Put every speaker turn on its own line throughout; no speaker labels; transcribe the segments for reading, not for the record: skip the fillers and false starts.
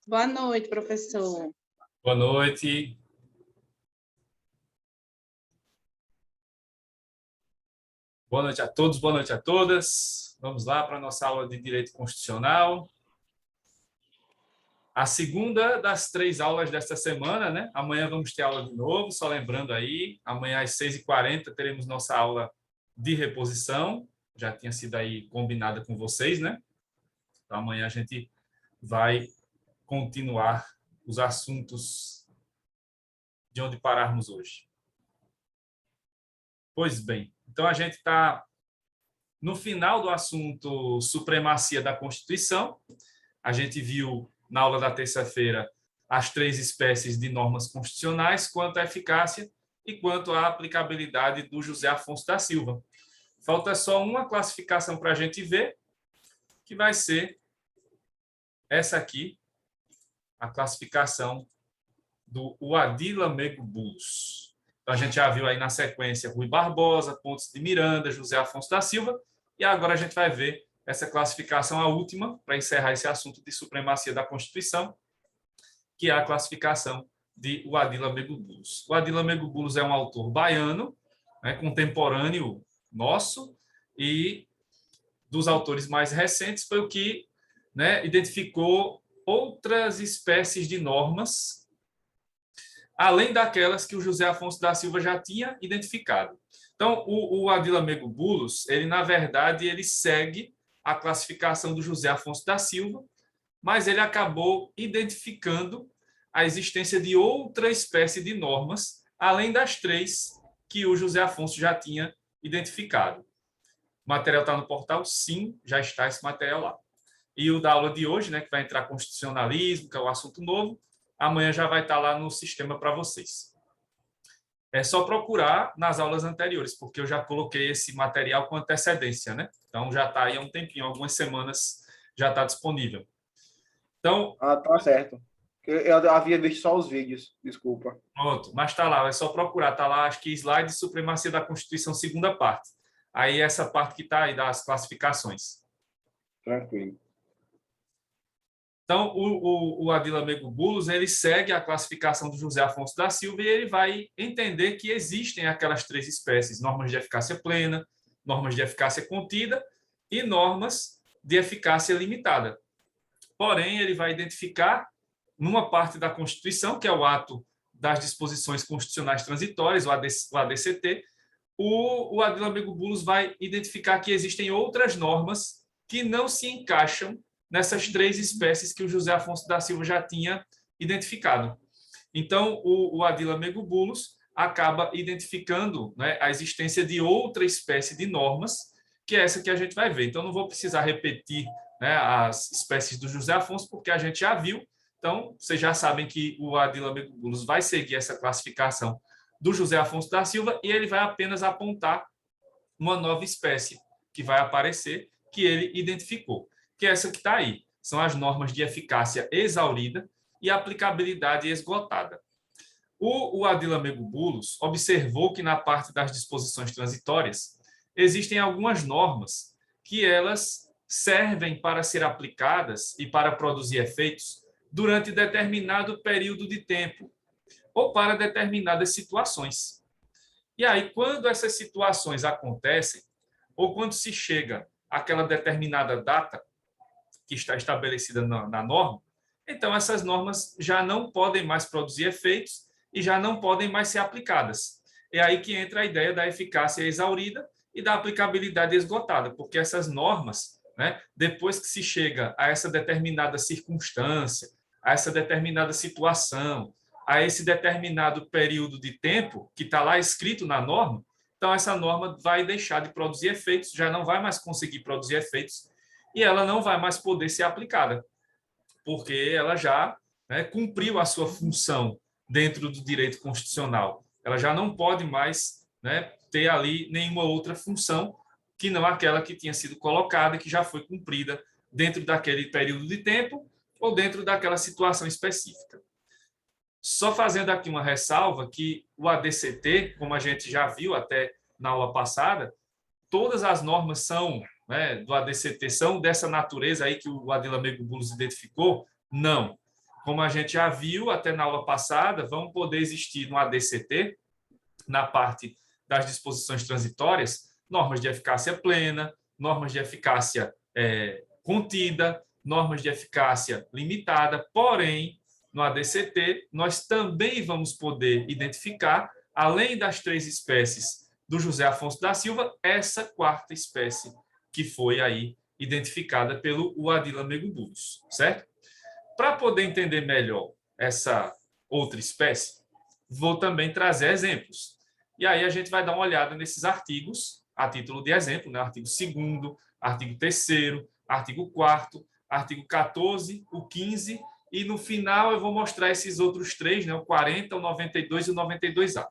Boa noite, professor.
Boa noite. Boa noite a todos, boa noite a todas. Vamos lá para a nossa aula de Direito Constitucional. A segunda das 3 aulas desta semana, né? Amanhã vamos ter aula de novo, só lembrando aí, amanhã às 6h40 teremos nossa aula de reposição. Já tinha sido aí combinada com vocês, né? Então, amanhã a gente vai continuar os assuntos de onde pararmos hoje. Pois bem, então a gente está no final do assunto supremacia da Constituição. A gente viu na aula da terça-feira as 3 espécies de normas constitucionais, quanto à eficácia e quanto à aplicabilidade do José Afonso da Silva. Falta só uma classificação para a gente ver, que vai ser essa aqui, a classificação do Uadila Mego Bullos. Então, a gente já viu aí na sequência Rui Barbosa, Pontes de Miranda, José Afonso da Silva, e agora a gente vai ver essa classificação, a última, para encerrar esse assunto de supremacia da Constituição, que é a classificação de Uadila Mego Bullos. Uadila Mego Bullos é um autor baiano, né, contemporâneo nosso, e dos autores mais recentes foi o que, né, identificou outras espécies de normas, além daquelas que o José Afonso da Silva já tinha identificado. Então, o Uadila Mego Bullos, ele, na verdade, ele segue a classificação do José Afonso da Silva, mas ele acabou identificando a existência de outra espécie de normas, além das 3 que o José Afonso já tinha identificado. O material está no portal? Sim, já está esse material lá. E o da aula de hoje, né, que vai entrar constitucionalismo, que é o assunto novo, amanhã já vai estar lá no sistema para vocês. É só procurar nas aulas anteriores, porque eu já coloquei esse material com antecedência, né? Então, já está aí há um tempinho, algumas semanas já está disponível. Então...
tá certo. Eu havia visto só os vídeos, desculpa.
Pronto, mas está lá, é só procurar. Está lá, acho que slide de supremacia da Constituição, segunda parte. Aí essa parte que está aí das classificações.
Tranquilo.
Então, o Uadila Mego Bullos, ele segue a classificação do José Afonso da Silva e ele vai entender que existem aquelas 3 espécies, normas de eficácia plena, normas de eficácia contida e normas de eficácia limitada. Porém, ele vai identificar, numa parte da Constituição, que é o ato das disposições constitucionais transitórias, o ADCT, o Uadila Mego Bullos vai identificar que existem outras normas que não se encaixam nessas 3 espécies que o José Afonso da Silva já tinha identificado. Então, o Uadila Mego Bullos acaba identificando, né, a existência de outra espécie de normas, que é essa que a gente vai ver. Então, não vou precisar repetir, né, as espécies do José Afonso, porque a gente já viu. Então, vocês já sabem que o Uadila Mego Bullos vai seguir essa classificação do José Afonso da Silva e ele vai apenas apontar uma nova espécie que vai aparecer, que ele identificou, que é essa que está aí. São as normas de eficácia exaurida e aplicabilidade esgotada. O Uadila Mego Bullos observou que na parte das disposições transitórias existem algumas normas que elas servem para ser aplicadas e para produzir efeitos durante determinado período de tempo ou para determinadas situações. E aí, quando essas situações acontecem, ou quando se chega àquela determinada data que está estabelecida na norma, então essas normas já não podem mais produzir efeitos e já não podem mais ser aplicadas. É aí que entra a ideia da eficácia exaurida e da aplicabilidade esgotada, porque essas normas, né, depois que se chega a essa determinada circunstância, a essa determinada situação, a esse determinado período de tempo que está lá escrito na norma, então essa norma vai deixar de produzir efeitos, já não vai mais conseguir produzir efeitos e ela não vai mais poder ser aplicada, porque ela já, né, cumpriu a sua função dentro do direito constitucional. Ela já não pode mais, né, ter ali nenhuma outra função que não aquela que tinha sido colocada, que já foi cumprida dentro daquele período de tempo ou dentro daquela situação específica. Só fazendo aqui uma ressalva que o ADCT, como a gente já viu até na aula passada, todas as normas são, né, do ADCT são dessa natureza aí que o Adila Mego Bullos identificou? Não. Como a gente já viu até na aula passada, vão poder existir no ADCT, na parte das disposições transitórias, normas de eficácia plena, normas de eficácia contida, normas de eficácia limitada, porém, no ADCT, nós também vamos poder identificar, além das 3 espécies do José Afonso da Silva, essa 4ª espécie que foi aí identificada pelo Adila Mego Bullos, certo? Para poder entender melhor essa outra espécie, vou também trazer exemplos. E aí a gente vai dar uma olhada nesses artigos, a título de exemplo, né? Artigo 2º, artigo 3º, artigo 4º, artigo 14, o 15, e no final eu vou mostrar esses outros 3, né? O 40, o 92 e o 92A.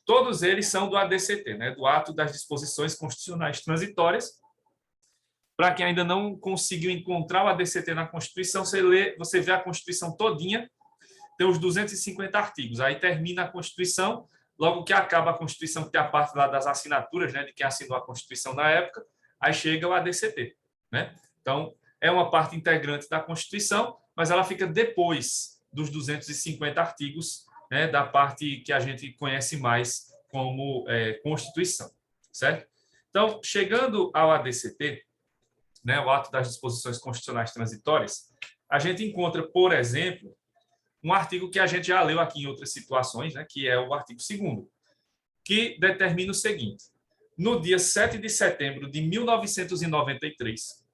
Todos eles são do ADCT, né? Do Ato das Disposições Constitucionais Transitórias. Para quem ainda não conseguiu encontrar o ADCT na Constituição, você vê a Constituição todinha, tem os 250 artigos. Aí termina a Constituição, logo que acaba a Constituição, que tem a parte lá das assinaturas, né, de quem assinou a Constituição na época, aí chega o ADCT, né? Então, é uma parte integrante da Constituição, mas ela fica depois dos 250 artigos, né, da parte que a gente conhece mais como Constituição, certo? Então, chegando ao ADCT, né, o Ato das Disposições Constitucionais Transitórias, a gente encontra, por exemplo, um artigo que a gente já leu aqui em outras situações, né, que é o artigo 2º, que determina o seguinte: no dia 7 de setembro de 1993,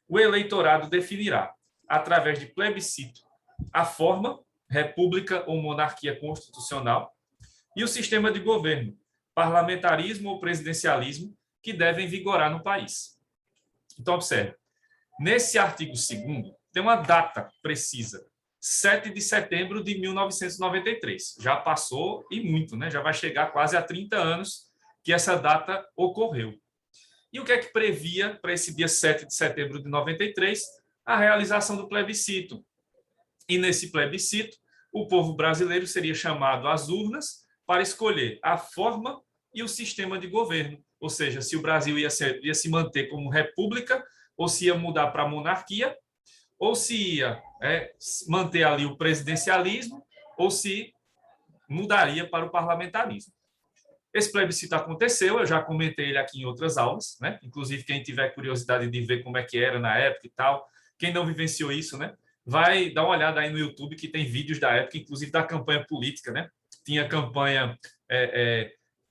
o eleitorado definirá, através de plebiscito, a forma, república ou monarquia constitucional, e o sistema de governo, parlamentarismo ou presidencialismo, que devem vigorar no país. Então, observe, nesse artigo 2º, tem uma data precisa, 7 de setembro de 1993. Já passou e muito, né? Já vai chegar quase a 30 anos que essa data ocorreu. E o que é que previa para esse dia 7 de setembro de 93? A realização do plebiscito. E nesse plebiscito, o povo brasileiro seria chamado às urnas para escolher a forma e o sistema de governo. Ou seja, se o Brasil ia se manter como república, ou se ia mudar para monarquia, ou se ia manter ali o presidencialismo, ou se mudaria para o parlamentarismo. Esse plebiscito aconteceu, eu já comentei ele aqui em outras aulas, né? Inclusive, quem tiver curiosidade de ver como é que era na época e tal, quem não vivenciou isso, né? Vai dar uma olhada aí no YouTube, que tem vídeos da época, inclusive da campanha política, né? Tinha campanha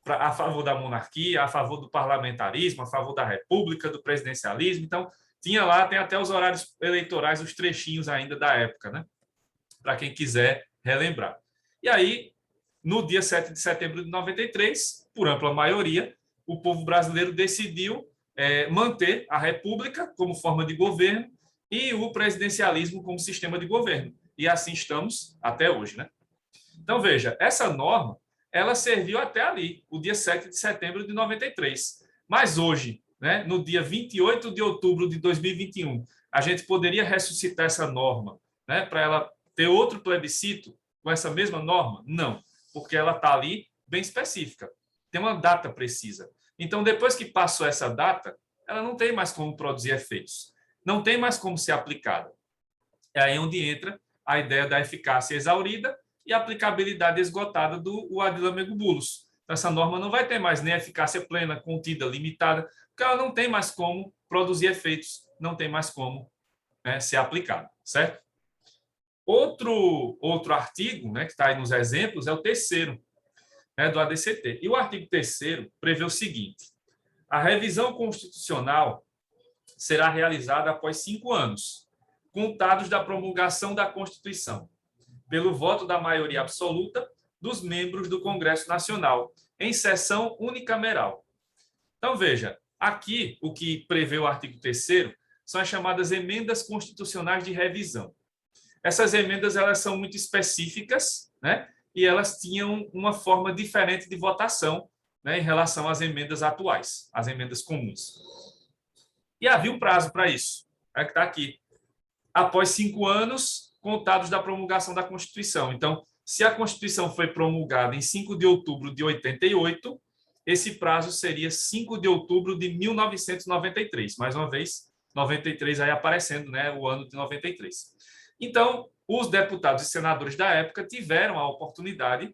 a favor da monarquia, a favor do parlamentarismo, a favor da república, do presidencialismo. Então, tinha lá, tem até os horários eleitorais, os trechinhos ainda da época, né? Para quem quiser relembrar. E aí, no dia 7 de setembro de 93, por ampla maioria, o povo brasileiro decidiu manter a república como forma de governo e o presidencialismo como sistema de governo. E assim estamos até hoje, né? Então, veja, essa norma, ela serviu até ali, o dia 7 de setembro de 93. Mas hoje, né, no dia 28 de outubro de 2021, a gente poderia ressuscitar essa norma, né, para ela ter outro plebiscito com essa mesma norma? Não, porque ela está ali bem específica. Tem uma data precisa. Então, depois que passou essa data, ela não tem mais como produzir efeitos. Não tem mais como ser aplicada. É aí onde entra a ideia da eficácia exaurida e a aplicabilidade esgotada do Adila Mego Bullos. Essa norma não vai ter mais nem eficácia plena, contida, limitada, porque ela não tem mais como produzir efeitos, não tem mais como ser aplicada, certo? Outro artigo, né, que está aí nos exemplos, é o 3º, do ADCT. E o artigo 3º prevê o seguinte: a revisão constitucional será realizada após 5 anos, contados da promulgação da Constituição, pelo voto da maioria absoluta dos membros do Congresso Nacional, em sessão unicameral. Então, veja, aqui o que prevê o artigo 3º são as chamadas emendas constitucionais de revisão. Essas emendas, elas são muito específicas, né? E elas tinham uma forma diferente de votação, né, em relação às emendas atuais, às emendas comuns. E havia um prazo para isso, que está aqui. Após 5 anos, contados da promulgação da Constituição. Então, Se a Constituição foi promulgada em 5 de outubro de 88, esse prazo seria 5 de outubro de 1993. Mais uma vez, 93 aí aparecendo, né, o ano de 93. Então, os deputados e senadores da época tiveram a oportunidade,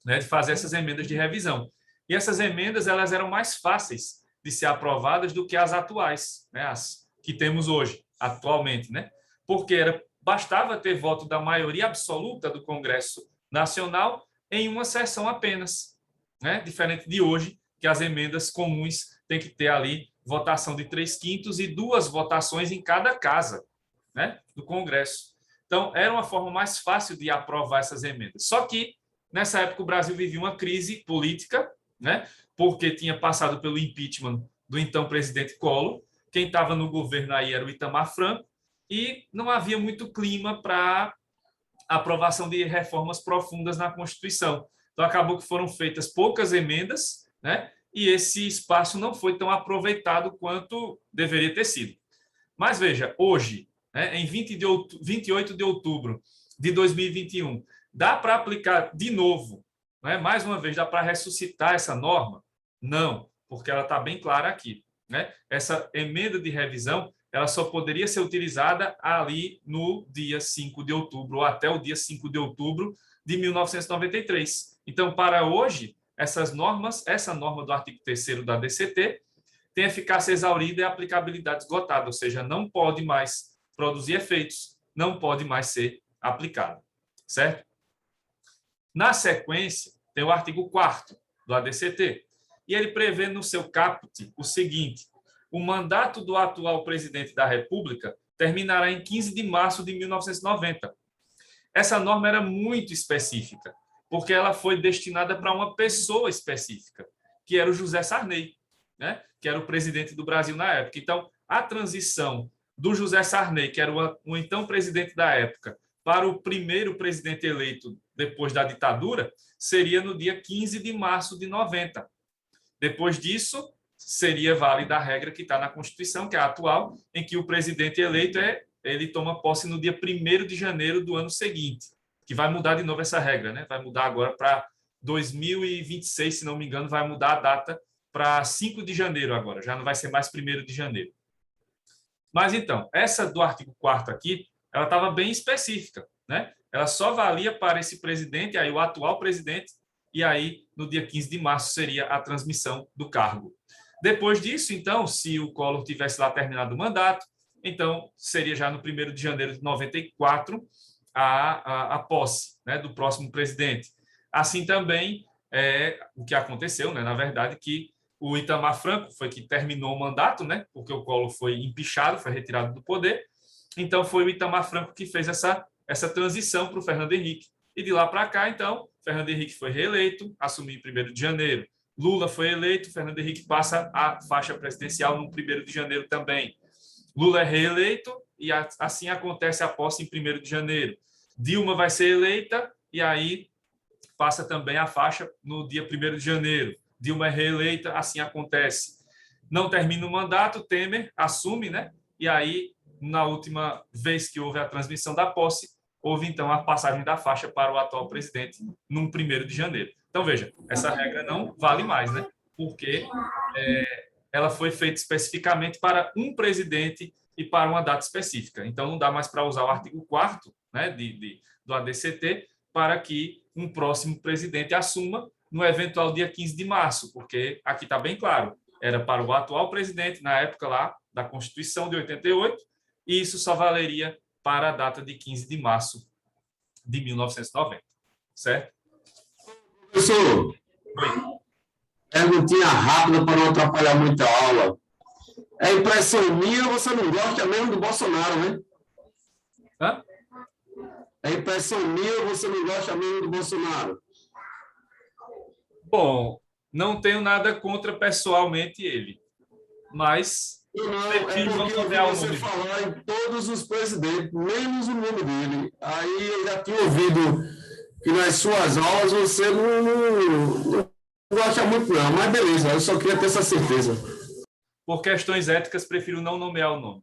né, de fazer essas emendas de revisão. E essas emendas elas eram mais fáceis de ser aprovadas do que as atuais, né, as que temos hoje, atualmente, né? Porque bastava ter voto da maioria absoluta do Congresso Nacional em uma sessão apenas, né? Diferente de hoje, que as emendas comuns têm que ter ali votação de 3/5 e 2 votações em cada casa, né, do Congresso. Então, era uma forma mais fácil de aprovar essas emendas. Só que, nessa época, o Brasil vivia uma crise política, né, porque tinha passado pelo impeachment do então presidente Collor. Quem estava no governo aí era o Itamar Franco, e não havia muito clima para aprovação de reformas profundas na Constituição. Então, acabou que foram feitas poucas emendas, né, e esse espaço não foi tão aproveitado quanto deveria ter sido. Mas veja, hoje, né, em 28 de outubro de 2021, dá para aplicar de novo, né, mais uma vez, dá para ressuscitar essa norma? Não, porque ela está bem clara aqui, né? Essa emenda de revisão ela só poderia ser utilizada ali no dia 5 de outubro, ou até o dia 5 de outubro de 1993. Então, para hoje, essa norma do artigo 3º da DCT tem eficácia exaurida e aplicabilidade esgotada, ou seja, não pode mais produzir efeitos, não pode mais ser aplicada, certo? Na sequência, tem o artigo 4º do ADCT, e ele prevê no seu caput o seguinte: o mandato do atual presidente da República terminará em 15 de março de 1990. Essa norma era muito específica, porque ela foi destinada para uma pessoa específica, que era o José Sarney, né? Que era o presidente do Brasil na época. Então, a transição do José Sarney, que era o então presidente da época, para o primeiro presidente eleito depois da ditadura, seria no dia 15 de março de 90. Depois disso, seria válida a regra que está na Constituição, que é a atual, em que o presidente eleito ele toma posse no dia 1º de janeiro do ano seguinte, que vai mudar de novo essa regra, né? Vai mudar agora para 2026, se não me engano, vai mudar a data para 5 de janeiro agora, já não vai ser mais 1º de janeiro. Mas então, essa do artigo 4º aqui, ela estava bem específica, né? Ela só valia para esse presidente, aí o atual presidente, e aí no dia 15 de março seria a transmissão do cargo. Depois disso, então, se o Collor tivesse lá terminado o mandato, então seria já no 1º de janeiro de 94 a posse, né, do próximo presidente. Assim também o que aconteceu, né, na verdade, que o Itamar Franco foi que terminou o mandato, né, porque o Collor foi empichado, foi retirado do poder. Então foi o Itamar Franco que fez essa transição para o Fernando Henrique. E de lá para cá, então, Fernando Henrique foi reeleito, assumiu em 1º de janeiro. Lula foi eleito, Fernando Henrique passa a faixa presidencial no 1º de janeiro também. Lula é reeleito e assim acontece a posse em 1º de janeiro. Dilma vai ser eleita e aí passa também a faixa no dia 1º de janeiro. Dilma é reeleita, assim acontece. Não termina o mandato, Temer assume, né? E aí, na última vez que houve a transmissão da posse, houve então a passagem da faixa para o atual presidente no 1º de janeiro. Então, veja, essa regra não vale mais, né? Porque ela foi feita especificamente para um presidente e para uma data específica. Então, não dá mais para usar o artigo 4º, né, do ADCT para que um próximo presidente assuma no eventual dia 15 de março, porque aqui está bem claro, era para o atual presidente, na época lá da Constituição de 88, e isso só valeria para a data de 15 de março de 1990, certo?
Professor, perguntinha rápida para não atrapalhar muito a aula. É impressão minha, você não gosta mesmo do Bolsonaro, né?
Hã?
É impressão minha, você não gosta mesmo do Bolsonaro?
Bom, não tenho nada contra pessoalmente ele, mas
Não, é porque eu vi você falar em todos os presidentes, menos o nome dele. Aí eu já tinha ouvido que nas suas aulas você não gosta muito, não. Mas beleza, eu só queria ter essa certeza.
Por questões éticas, prefiro não nomear o nome.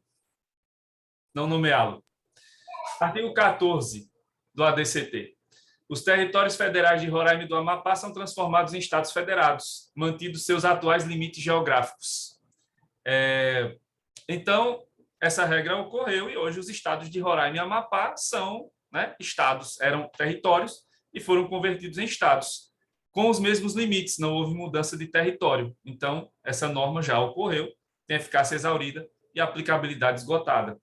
Não nomeá-lo. Artigo 14 do ADCT. Os territórios federais de Roraima e do Amapá são transformados em estados federados, mantidos seus atuais limites geográficos. Então, essa regra ocorreu e hoje os estados de Roraima e Amapá são, né, estados, eram territórios e foram convertidos em estados, com os mesmos limites, não houve mudança de território. Então, essa norma já ocorreu, tem eficácia exaurida e aplicabilidade esgotada.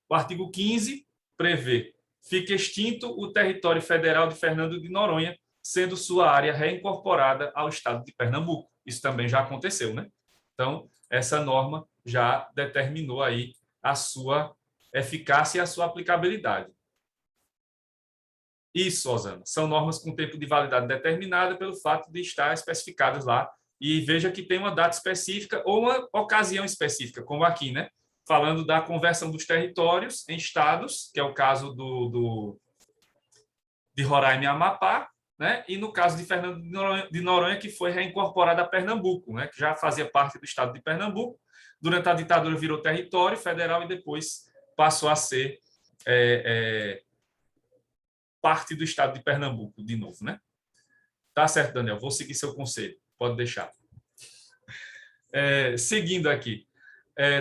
O artigo 15 prevê: fica extinto o território federal de Fernando de Noronha, sendo sua área reincorporada ao estado de Pernambuco. Isso também já aconteceu, né? Então, essa norma já determinou aí a sua eficácia e a sua aplicabilidade. Isso, Osana, são normas com tempo de validade determinada pelo fato de estar especificadas lá. E veja que tem uma data específica ou uma ocasião específica, como aqui, né? Falando da conversão dos territórios em estados, que é o caso de Roraima e Amapá, né? E no caso de Fernando de Noronha, que foi reincorporada a Pernambuco, né? Que já fazia parte do estado de Pernambuco. Durante a ditadura virou território federal e depois passou a ser parte do estado de Pernambuco, de novo, né? Tá certo, Daniel, vou seguir seu conselho, pode deixar. Seguindo aqui.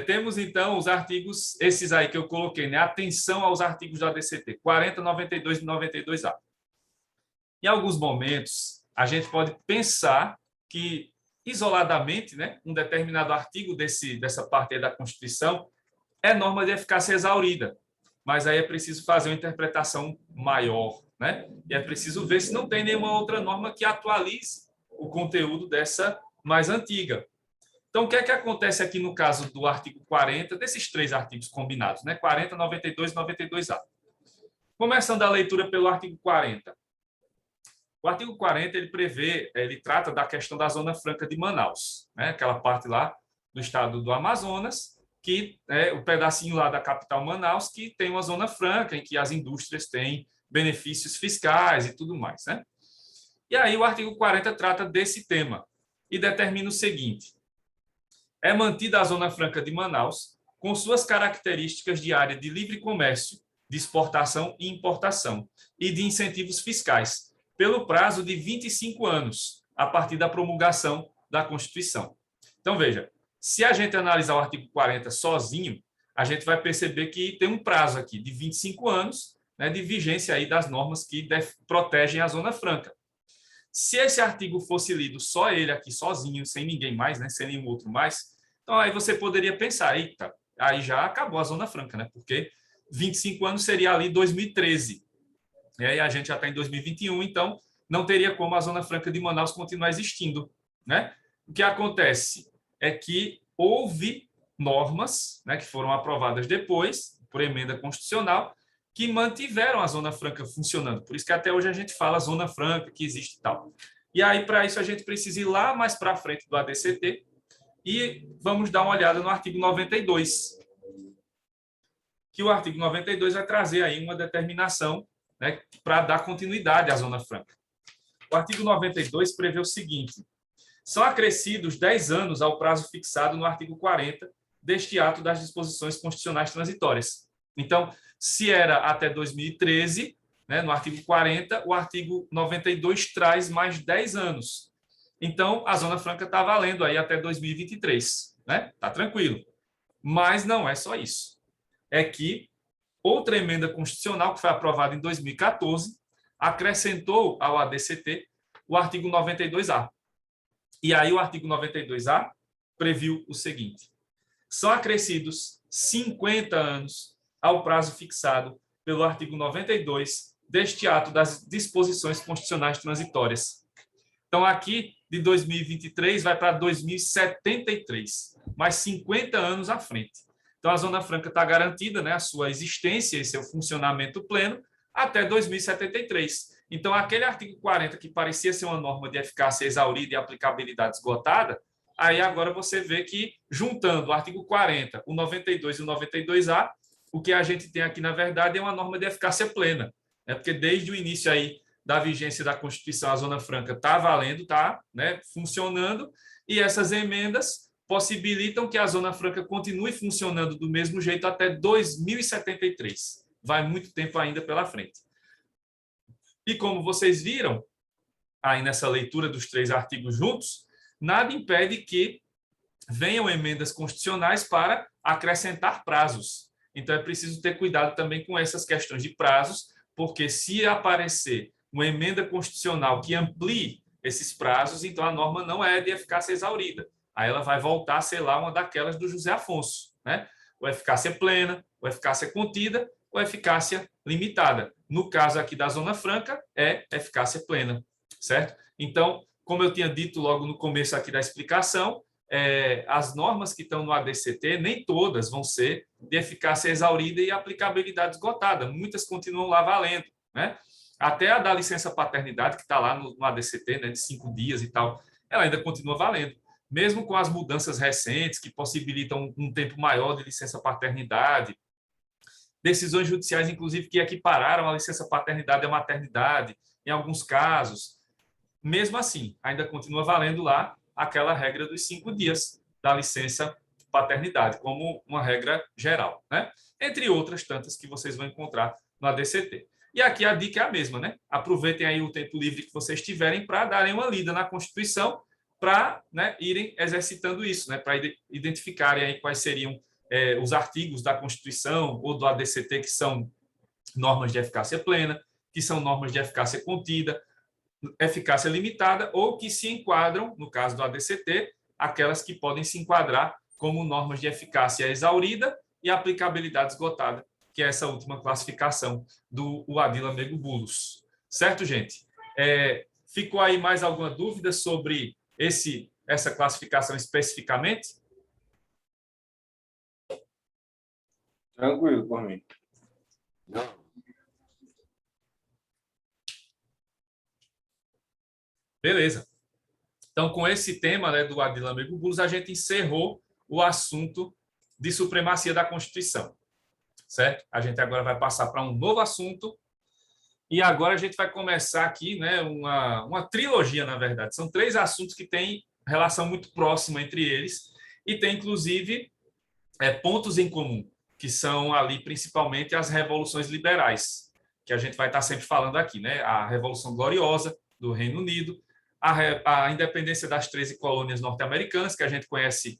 Temos, então, os artigos, esses aí que eu coloquei, né? Atenção aos artigos da ADCT, 40, 92 e 92A. Em alguns momentos, a gente pode pensar que, isoladamente, né, um determinado artigo dessa parte aí da Constituição é norma de eficácia exaurida, mas aí é preciso fazer uma interpretação maior, né? E é preciso ver se não tem nenhuma outra norma que atualize o conteúdo dessa mais antiga. Então, o que é que acontece aqui no caso do artigo 40, desses três artigos combinados, né? 40, 92 e 92A. Começando a leitura pelo artigo 40. O artigo 40, ele trata da questão da Zona Franca de Manaus, né? Aquela parte lá do estado do Amazonas, que é o pedacinho lá da capital Manaus, que tem uma zona franca em que as indústrias têm benefícios fiscais e tudo mais, né? E aí o artigo 40 trata desse tema e determina o seguinte: é mantida a Zona Franca de Manaus com suas características de área de livre comércio, de exportação e importação e de incentivos fiscais, pelo prazo de 25 anos, a partir da promulgação da Constituição. Então, veja, se a gente analisar o artigo 40 sozinho, a gente vai perceber que tem um prazo aqui de 25 anos, né, de vigência aí das normas que protegem a Zona Franca. Se esse artigo fosse lido só ele aqui sozinho, sem ninguém mais, né, sem nenhum outro mais, então aí você poderia pensar, eita, aí já acabou a Zona Franca, né, porque 25 anos seria ali 2013. E aí a gente já está em 2021, então não teria como a Zona Franca de Manaus continuar existindo, né? O que acontece é que houve normas, né, que foram aprovadas depois, por emenda constitucional, que mantiveram a Zona Franca funcionando. Por isso que até hoje a gente fala Zona Franca, que existe e tal. E aí, para isso, a gente precisa ir lá mais para frente do ADCT e vamos dar uma olhada no artigo 92, que o artigo 92 vai trazer aí uma determinação, né, para dar continuidade à Zona Franca. O artigo 92 prevê o seguinte: são acrescidos 10 anos ao prazo fixado no artigo 40 deste ato das disposições constitucionais transitórias. Então, se era até 2013, né, no artigo 40, o artigo 92 traz mais 10 anos. Então, a Zona Franca está valendo aí até 2023, né? Tá tranquilo. Mas não é só isso. É que outra emenda constitucional, que foi aprovada em 2014, acrescentou ao ADCT o artigo 92A. E aí o artigo 92A previu o seguinte: são acrescidos 50 anos ao prazo fixado pelo artigo 92 deste ato das disposições constitucionais transitórias. Então, aqui, de 2023, vai para 2073, mais 50 anos à frente. Então, a Zona Franca está garantida, né, a sua existência e seu funcionamento pleno até 2073. Então, aquele artigo 40, que parecia ser uma norma de eficácia exaurida e aplicabilidade esgotada, aí agora você vê que, juntando o artigo 40, o 92 e o 92A, o que a gente tem aqui, na verdade, é uma norma de eficácia plena, né? Porque desde o início aí da vigência da Constituição, a Zona Franca está valendo, está, né, funcionando, e essas emendas possibilitam que a Zona Franca continue funcionando do mesmo jeito até 2073. Vai muito tempo ainda pela frente. E como vocês viram, aí nessa leitura dos 3 artigos juntos, nada impede que venham emendas constitucionais para acrescentar prazos. Então, é preciso ter cuidado também com essas questões de prazos, porque se aparecer uma emenda constitucional que amplie esses prazos, então a norma não é de eficácia exaurida. Aí ela vai voltar a ser lá uma daquelas do José Afonso, né? Ou eficácia plena, ou eficácia contida, ou eficácia limitada. No caso aqui da Zona Franca, é eficácia plena, certo? Então, como eu tinha dito logo no começo aqui da explicação, as normas que estão no ADCT, nem todas vão ser de eficácia exaurida e aplicabilidade esgotada. Muitas continuam lá valendo, né? Até a da licença paternidade, que está lá no ADCT, né, de 5 dias e tal, ela ainda continua valendo. Mesmo com as mudanças recentes, que possibilitam um tempo maior de licença paternidade, decisões judiciais, inclusive, que equipararam a licença paternidade à maternidade, em alguns casos, mesmo assim, ainda continua valendo lá aquela regra dos 5 dias da licença paternidade, como uma regra geral, né? Entre outras tantas que vocês vão encontrar no ADCT. E aqui a dica é a mesma, né? Aproveitem aí o tempo livre que vocês tiverem para darem uma lida na Constituição, para, né, irem exercitando isso, né? Para identificarem aí quais seriam os artigos da Constituição ou do ADCT que são normas de eficácia plena, que são normas de eficácia contida, eficácia limitada, ou que se enquadram, no caso do ADCT, aquelas que podem se enquadrar como normas de eficácia exaurida e aplicabilidade esgotada, que é essa última classificação do Adila Mego Bulos. Certo, gente? Ficou aí mais alguma dúvida sobre essa classificação especificamente?
Tranquilo por mim.
Não.
Beleza. Então, com esse tema, né, do Adila Mego Bulos, a gente encerrou o assunto de supremacia da Constituição. Certo? A gente agora vai passar para um novo assunto. E agora a gente vai começar aqui, né, uma trilogia, na verdade. São 3 assuntos que têm relação muito próxima entre eles e tem, inclusive, pontos em comum, que são ali principalmente as revoluções liberais, que a gente vai estar sempre falando aqui, né? A Revolução Gloriosa do Reino Unido, a independência das 13 colônias norte-americanas, que a gente conhece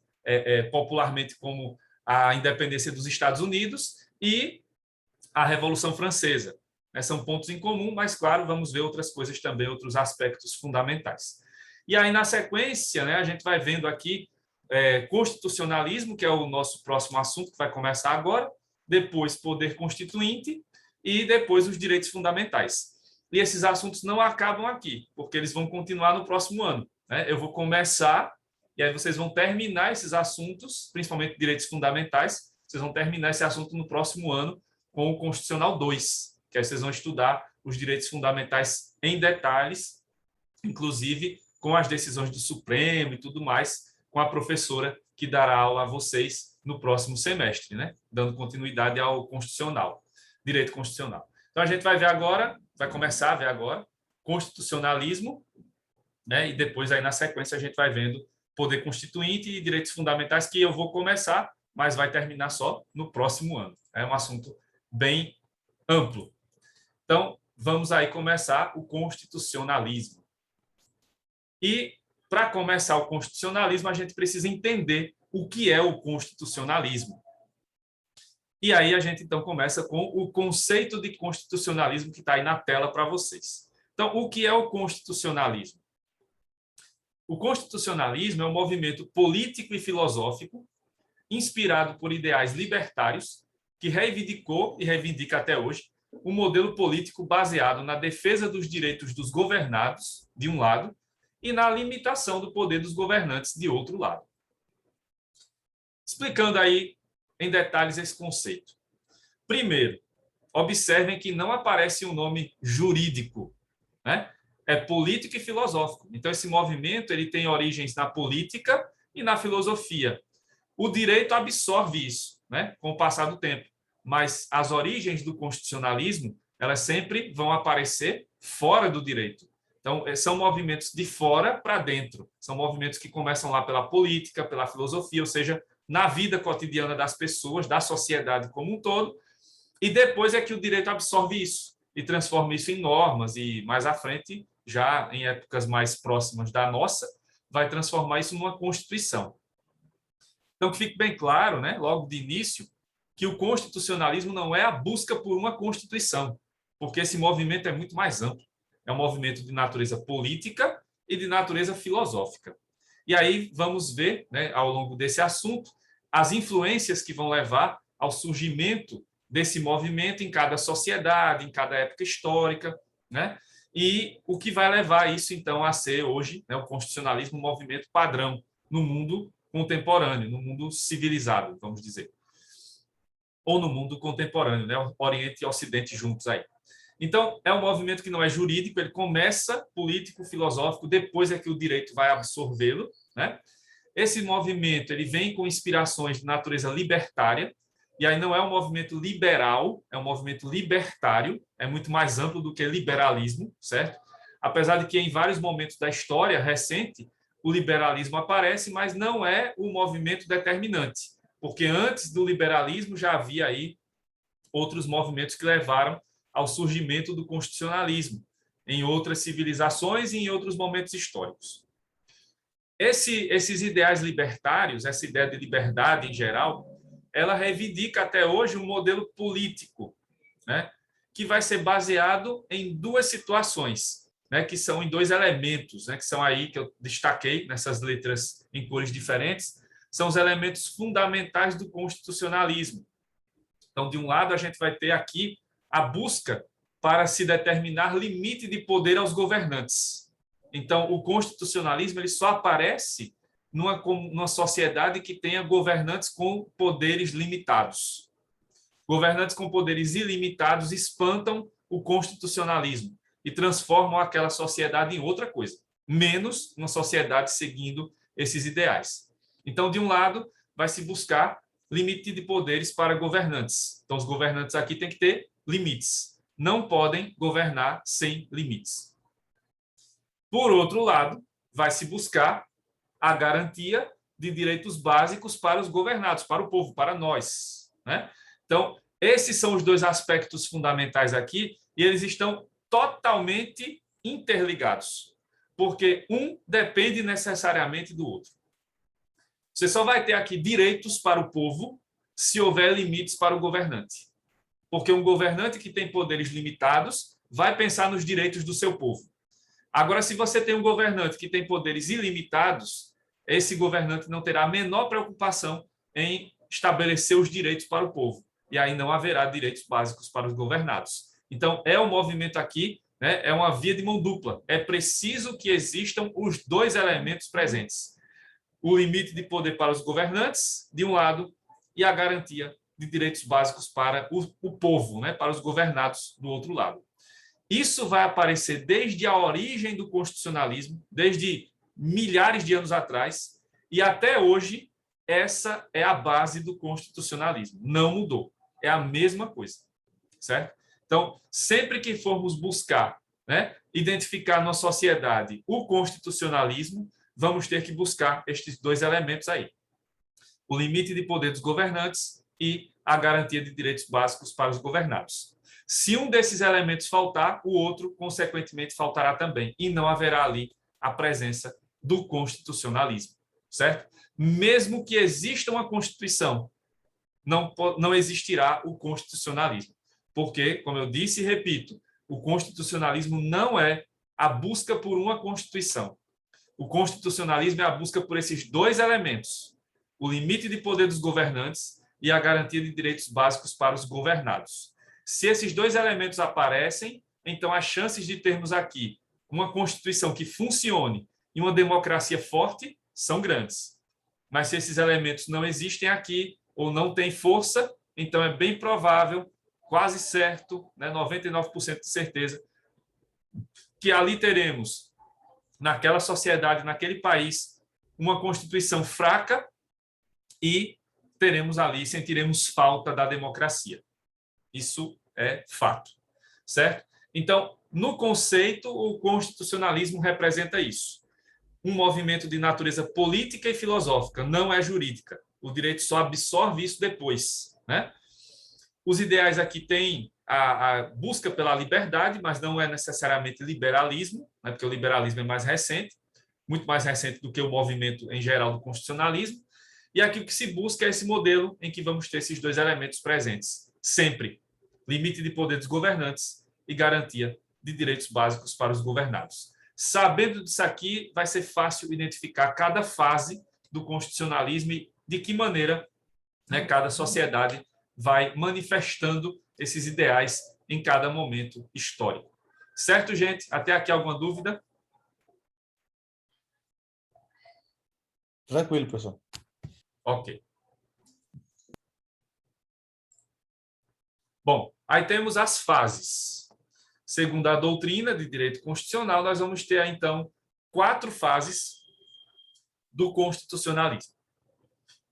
popularmente como a independência dos Estados Unidos, e a Revolução Francesa. São pontos em comum, mas, claro, vamos ver outras coisas também, outros aspectos fundamentais. E aí, na sequência, né, a gente vai vendo aqui constitucionalismo, que é o nosso próximo assunto, que vai começar agora, depois poder constituinte e depois os direitos fundamentais. E esses assuntos não acabam aqui, porque eles vão continuar no próximo ano, né? Eu vou começar, e aí vocês vão terminar esses assuntos, principalmente direitos fundamentais, vocês vão terminar esse assunto no próximo ano com o Constitucional 2, que aí vocês vão estudar os direitos fundamentais em detalhes, inclusive com as decisões do Supremo e tudo mais, com a professora que dará aula a vocês no próximo semestre, né? Dando continuidade ao constitucional, direito constitucional. Então, a gente vai ver agora, vai começar a ver agora, constitucionalismo, né? E depois, aí na sequência, a gente vai vendo poder constituinte e direitos fundamentais, que eu vou começar, mas vai terminar só no próximo ano. É um assunto bem amplo. Então, vamos aí começar o constitucionalismo. E, para começar o constitucionalismo, a gente precisa entender o que é o constitucionalismo. E aí a gente, então, começa com o conceito de constitucionalismo que está aí na tela para vocês. Então, o que é o constitucionalismo? O constitucionalismo é um movimento político e filosófico inspirado por ideais libertários que reivindicou e reivindica até hoje um modelo político baseado na defesa dos direitos dos governados, de um lado, e na limitação do poder dos governantes, de outro lado. Explicando aí em detalhes esse conceito. Primeiro, observem que não aparece um nome jurídico, né? É político e filosófico. Então, esse movimento ele tem origens na política e na filosofia. O direito absorve isso, né, com o passar do tempo. Mas as origens do constitucionalismo, elas sempre vão aparecer fora do direito. Então, são movimentos de fora para dentro. São movimentos que começam lá pela política, pela filosofia, ou seja, na vida cotidiana das pessoas, da sociedade como um todo, e depois é que o direito absorve isso. e transforma isso em normas e, mais à frente, já em épocas mais próximas da nossa, vai transformar isso numa Constituição. Então, que fique bem claro, né, logo de início, que o constitucionalismo não é a busca por uma Constituição, porque esse movimento é muito mais amplo. É um movimento de natureza política e de natureza filosófica. E aí vamos ver, né, ao longo desse assunto, as influências que vão levar ao surgimento desse movimento em cada sociedade, em cada época histórica, né? E o que vai levar isso, então, a ser hoje, né, o constitucionalismo um movimento padrão no mundo contemporâneo, no mundo civilizado, vamos dizer. Ou no mundo contemporâneo, né? Oriente e Ocidente juntos aí. Então, é um movimento que não é jurídico, ele começa político, filosófico, depois é que o direito vai absorvê-lo, né? Esse movimento ele vem com inspirações de natureza libertária, e aí não é um movimento liberal, é um movimento libertário, é muito mais amplo do que liberalismo, certo? Apesar de que em vários momentos da história recente o liberalismo aparece, mas não é o movimento determinante, porque antes do liberalismo já havia aí outros movimentos que levaram ao surgimento do constitucionalismo em outras civilizações e em outros momentos históricos. Esses ideais libertários, essa ideia de liberdade em geral, ela reivindica até hoje um modelo político, né, que vai ser baseado em duas situações, né, que são em dois elementos, né, que são aí que eu destaquei nessas letras em cores diferentes, são os elementos fundamentais do constitucionalismo. Então, de um lado, a gente vai ter aqui a busca para se determinar limite de poder aos governantes. Então, o constitucionalismo ele só aparece numa sociedade que tenha governantes com poderes limitados. Governantes com poderes ilimitados espantam o constitucionalismo e transformam aquela sociedade em outra coisa, menos uma sociedade seguindo esses ideais. Então, de um lado, vai se buscar limite de poderes para governantes. Então, os governantes aqui têm que ter limites. Não podem governar sem limites. Por outro lado, vai se buscar a garantia de direitos básicos para os governados, para o povo, para nós, né? Então, esses são os dois aspectos fundamentais aqui e eles estão totalmente interligados, porque um depende necessariamente do outro. Você só vai ter aqui direitos para o povo se houver limites para o governante. Porque um governante que tem poderes limitados vai pensar nos direitos do seu povo. Agora, se você tem um governante que tem poderes ilimitados, esse governante não terá a menor preocupação em estabelecer os direitos para o povo. E aí não haverá direitos básicos para os governados. Então, é um movimento aqui, né, é uma via de mão dupla. É preciso que existam os dois elementos presentes. O limite de poder para os governantes, de um lado, e a garantia de direitos básicos para o povo, né, para os governados, do outro lado. Isso vai aparecer desde a origem do constitucionalismo, desde milhares de anos atrás, e até hoje, essa é a base do constitucionalismo. Não mudou. É a mesma coisa, certo? Então, sempre que formos buscar, né, identificar na sociedade o constitucionalismo, vamos ter que buscar estes dois elementos aí. O limite de poder dos governantes e a garantia de direitos básicos para os governados. Se um desses elementos faltar, o outro, consequentemente, faltará também. E não haverá ali a presença do constitucionalismo, certo? Mesmo que exista uma Constituição, não existirá o constitucionalismo. Porque, como eu disse e repito, o constitucionalismo não é a busca por uma Constituição. O constitucionalismo é a busca por esses dois elementos, o limite de poder dos governantes e a garantia de direitos básicos para os governados. Se esses dois elementos aparecem, então as chances de termos aqui uma Constituição que funcione e uma democracia forte são grandes. Mas se esses elementos não existem aqui ou não têm força, então é bem provável, quase certo, né, 99% de certeza, que ali teremos, naquela sociedade, naquele país, uma Constituição fraca e teremos ali, sentiremos falta da democracia. Isso é fato, certo? Então, no conceito, o constitucionalismo representa isso. Um movimento de natureza política e filosófica, não é jurídica. O direito só absorve isso depois, né? Os ideais aqui têm a busca pela liberdade, mas não é necessariamente liberalismo, né, porque o liberalismo é mais recente, muito mais recente do que o movimento em geral do constitucionalismo. E aqui o que se busca é esse modelo em que vamos ter esses dois elementos presentes, sempre. Limite de poder dos governantes e garantia de direitos básicos para os governados. Sabendo disso aqui, vai ser fácil identificar cada fase do constitucionalismo e de que maneira, né, cada sociedade vai manifestando esses ideais em cada momento histórico. Certo, gente? Até aqui alguma dúvida?
Tranquilo, professor.
Ok. Bom, aí temos as fases. Segundo a doutrina de direito constitucional, nós vamos ter, então, 4 fases do constitucionalismo.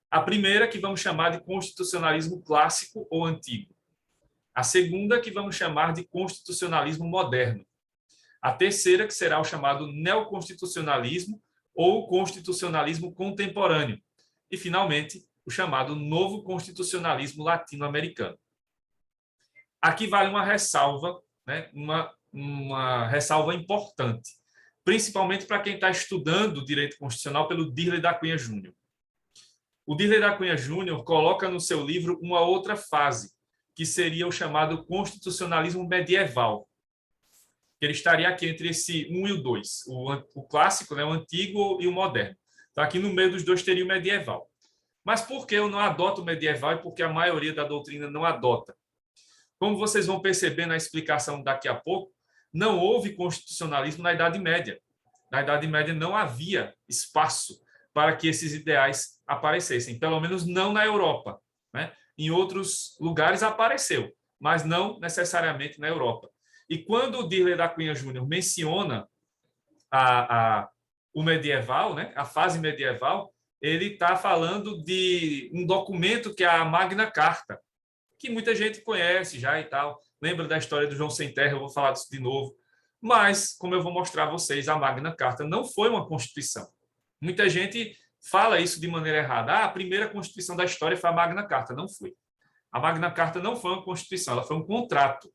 A primeira, que vamos chamar de constitucionalismo clássico ou antigo. A segunda, que vamos chamar de constitucionalismo moderno. A terceira, que será o chamado neoconstitucionalismo ou constitucionalismo contemporâneo. E, finalmente, o chamado novo constitucionalismo latino-americano. Aqui vale uma ressalva, né? uma ressalva importante, principalmente para quem está estudando direito constitucional pelo Dirley da Cunha Júnior. O Dirley da Cunha Júnior coloca no seu livro uma outra fase, que seria o chamado constitucionalismo medieval. Ele estaria aqui entre esse 1 e o 2, o clássico, né, o antigo e o moderno. Então, aqui no meio dos dois teria o medieval. Mas por que eu não adoto o medieval e por que a maioria da doutrina não adota? Como vocês vão perceber na explicação daqui a pouco, não houve constitucionalismo na Idade Média. Na Idade Média não havia espaço para que esses ideais aparecessem, pelo menos não na Europa, né? Em outros lugares apareceu, mas não necessariamente na Europa. E quando o Dirley da Cunha Júnior menciona o medieval, né, a fase medieval, ele está falando de um documento que é a Magna Carta, que muita gente conhece já e tal. Lembra da história do João Sem Terra, eu vou falar disso de novo. Mas, como eu vou mostrar a vocês, a Magna Carta não foi uma Constituição. Muita gente fala isso de maneira errada. A primeira Constituição da história foi a Magna Carta. Não foi. A Magna Carta não foi uma Constituição, ela foi um contrato,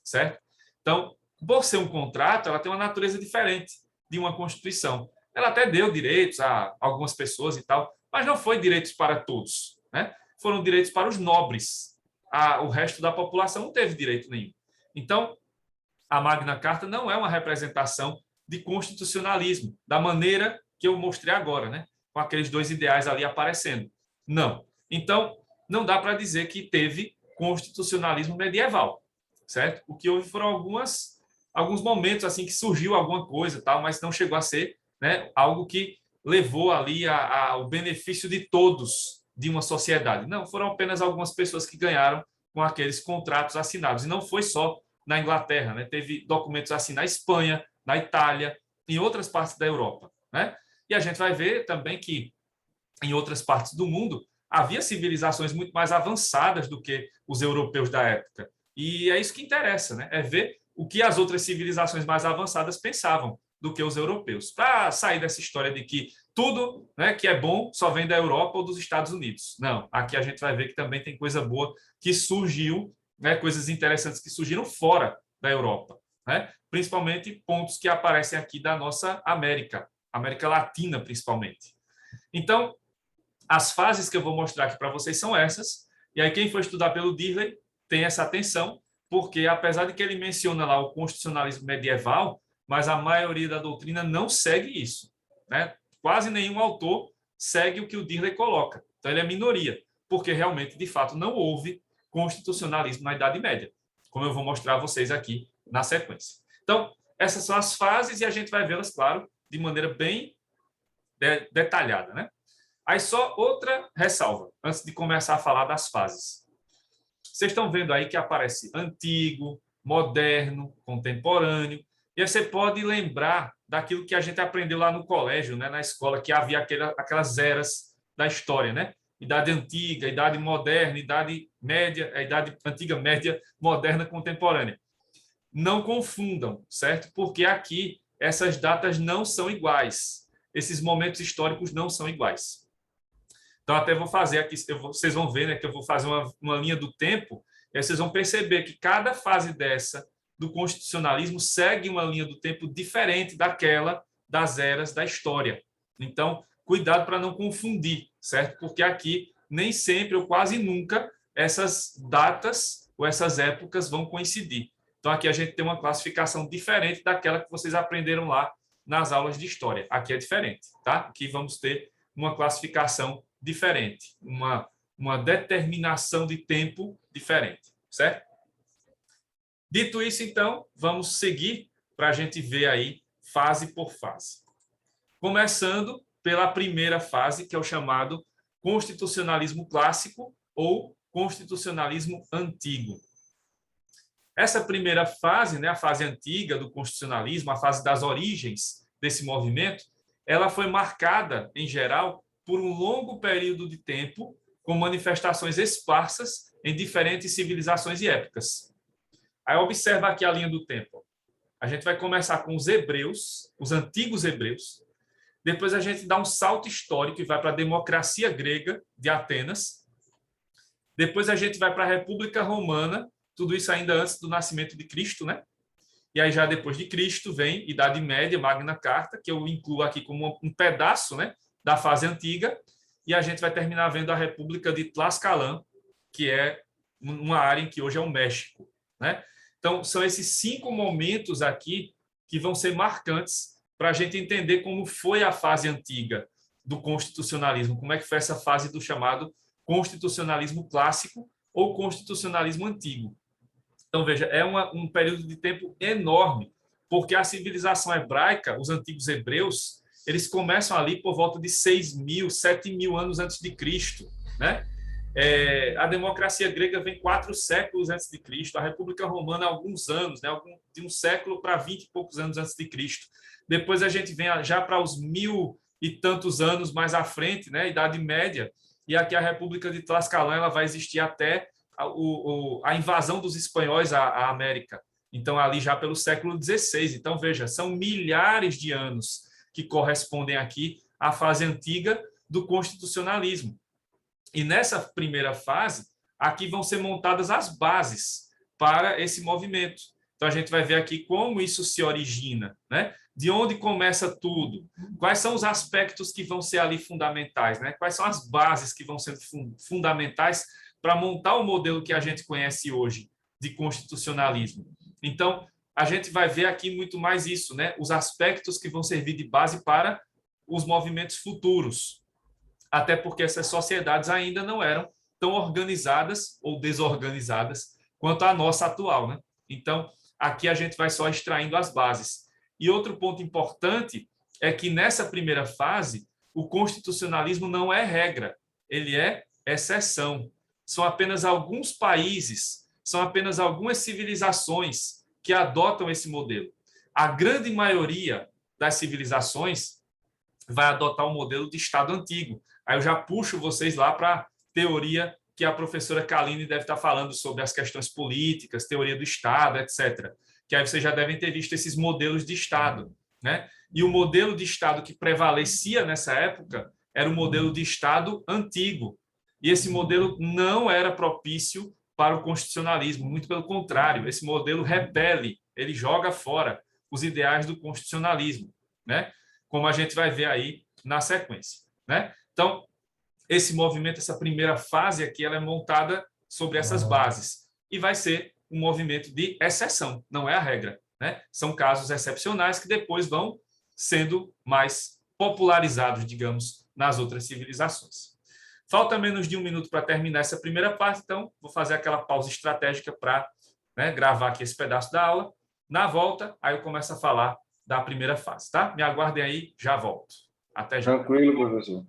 certo? Então, por ser um contrato, ela tem uma natureza diferente de uma Constituição. Ela até deu direitos a algumas pessoas e tal, mas não foi direitos para todos, né? Foram direitos para os nobres. O resto da população não teve direito nenhum. Então, a Magna Carta não é uma representação de constitucionalismo, da maneira que eu mostrei agora, né? Com aqueles dois ideais ali aparecendo. Não. Então, não dá para dizer que teve constitucionalismo medieval, certo? O que houve foram alguns momentos assim que surgiu alguma coisa, tal, mas não chegou a ser, né, algo que levou ali ao benefício de todos de uma sociedade. Não, foram apenas algumas pessoas que ganharam com aqueles contratos assinados. E não foi só na Inglaterra, né? Teve documentos assim na Espanha, na Itália, em outras partes da Europa, né? E a gente vai ver também que em outras partes do mundo havia civilizações muito mais avançadas do que os europeus da época. E é isso que interessa, né? É ver o que as outras civilizações mais avançadas pensavam do que os europeus, para sair dessa história de que tudo, né, que é bom só vem da Europa ou dos Estados Unidos. Não, aqui a gente vai ver que também tem coisa boa que surgiu, né, coisas interessantes que surgiram fora da Europa, né? Principalmente pontos que aparecem aqui da nossa América Latina principalmente. Então, as fases que eu vou mostrar aqui para vocês são essas, e aí quem for estudar pelo Dirley tem essa atenção, porque apesar de que ele menciona lá o constitucionalismo medieval, mas a maioria da doutrina não segue isso, né? Quase nenhum autor segue o que o Dirley coloca. Então, ele é minoria, porque realmente, de fato, não houve constitucionalismo na Idade Média, como eu vou mostrar a vocês aqui na sequência. Então, essas são as fases e a gente vai vê-las, claro, de maneira bem detalhada, né? Aí só outra ressalva, antes de começar a falar das fases. Vocês estão vendo aí que aparece antigo, moderno, contemporâneo, e aí você pode lembrar daquilo que a gente aprendeu lá no colégio, né, na escola, que havia aquelas eras da história, né? Idade antiga, idade moderna, idade média, a idade antiga, média, moderna, contemporânea. Não confundam, certo? Porque aqui essas datas não são iguais. Esses momentos históricos não são iguais. Então, até vou fazer aqui, vocês vão ver, né, que eu vou fazer uma linha do tempo, E aí vocês vão perceber que cada fase dessa do constitucionalismo segue uma linha do tempo diferente daquela das eras da história. Então, cuidado para não confundir, certo? Porque aqui nem sempre ou quase nunca essas datas ou essas épocas vão coincidir. Então, aqui a gente tem uma classificação diferente daquela que vocês aprenderam lá nas aulas de história. Aqui é diferente, tá? Aqui vamos ter uma classificação diferente, uma determinação de tempo diferente, certo? Dito isso, então, vamos seguir para a gente ver aí fase por fase. Começando pela primeira fase, que é o chamado constitucionalismo clássico ou constitucionalismo antigo. Essa primeira fase, né, a fase antiga do constitucionalismo, a fase das origens desse movimento, ela foi marcada, em geral, por um longo período de tempo, com manifestações esparsas em diferentes civilizações e épocas. Aí observa aqui a linha do tempo. A gente vai começar com os hebreus, os antigos hebreus. Depois a gente dá um salto histórico e vai para a democracia grega de Atenas. Depois a gente vai para a República Romana, tudo isso ainda antes do nascimento de Cristo, né? E aí já depois de Cristo vem Idade Média, Magna Carta, que eu incluo aqui como um pedaço, né, da fase antiga, e a gente vai terminar vendo a República de Tlaxcalã, que é uma área em que hoje é o México, né? Então, são esses 5 momentos aqui que vão ser marcantes para a gente entender como foi a fase antiga do constitucionalismo, como é que foi essa fase do chamado constitucionalismo clássico ou constitucionalismo antigo. Então, veja, é um período de tempo enorme, porque a civilização hebraica, os antigos hebreus, eles começam ali por volta de 6.000, 7.000 anos antes de Cristo, né? A democracia grega vem 4 séculos antes de Cristo, a República Romana alguns anos, né? De um século para 20 e poucos anos antes de Cristo. Depois a gente vem já para os 1.000 e tantos anos mais à frente, né? Idade Média, e aqui a República de Tlaxcalã ela vai existir até a invasão dos espanhóis à América. Então, ali já pelo século XVI. Então, veja, são milhares de anos que correspondem aqui à fase antiga do constitucionalismo. E nessa primeira fase, aqui vão ser montadas as bases para esse movimento. Então, a gente vai ver aqui como isso se origina, né? De onde começa tudo, quais são os aspectos que vão ser ali fundamentais, né? Quais são as bases que vão ser fundamentais para montar o modelo que a gente conhece hoje de constitucionalismo. Então, a gente vai ver aqui muito mais isso, né? Os aspectos que vão servir de base para os movimentos futuros. Até porque essas sociedades ainda não eram tão organizadas ou desorganizadas quanto a nossa atual, né? Então, aqui a gente vai só extraindo as bases. E outro ponto importante é que nessa primeira fase, o constitucionalismo não é regra, ele é exceção. São apenas alguns países, são apenas algumas civilizações que adotam esse modelo. A grande maioria das civilizações vai adotar o modelo de Estado antigo. Aí eu já puxo vocês lá para a teoria que a professora Kaline deve estar falando sobre as questões políticas, teoria do Estado, etc. Que aí vocês já devem ter visto esses modelos de Estado, né? E o modelo de Estado que prevalecia nessa época era o modelo de Estado antigo. E esse modelo não era propício para o constitucionalismo, muito pelo contrário, esse modelo repele, ele joga fora os ideais do constitucionalismo, né? Como a gente vai ver aí na sequência, né? Então, esse movimento, essa primeira fase aqui, ela é montada sobre essas bases e vai ser um movimento de exceção, não é a regra, né? São casos excepcionais que depois vão sendo mais popularizados, digamos, nas outras civilizações. Falta menos de 1 minuto para terminar essa primeira parte, então vou fazer aquela pausa estratégica para, né, gravar aqui esse pedaço da aula. Na volta, aí eu começo a falar da primeira fase, tá? Me aguardem aí, já volto. Até já.
Tranquilo, professor.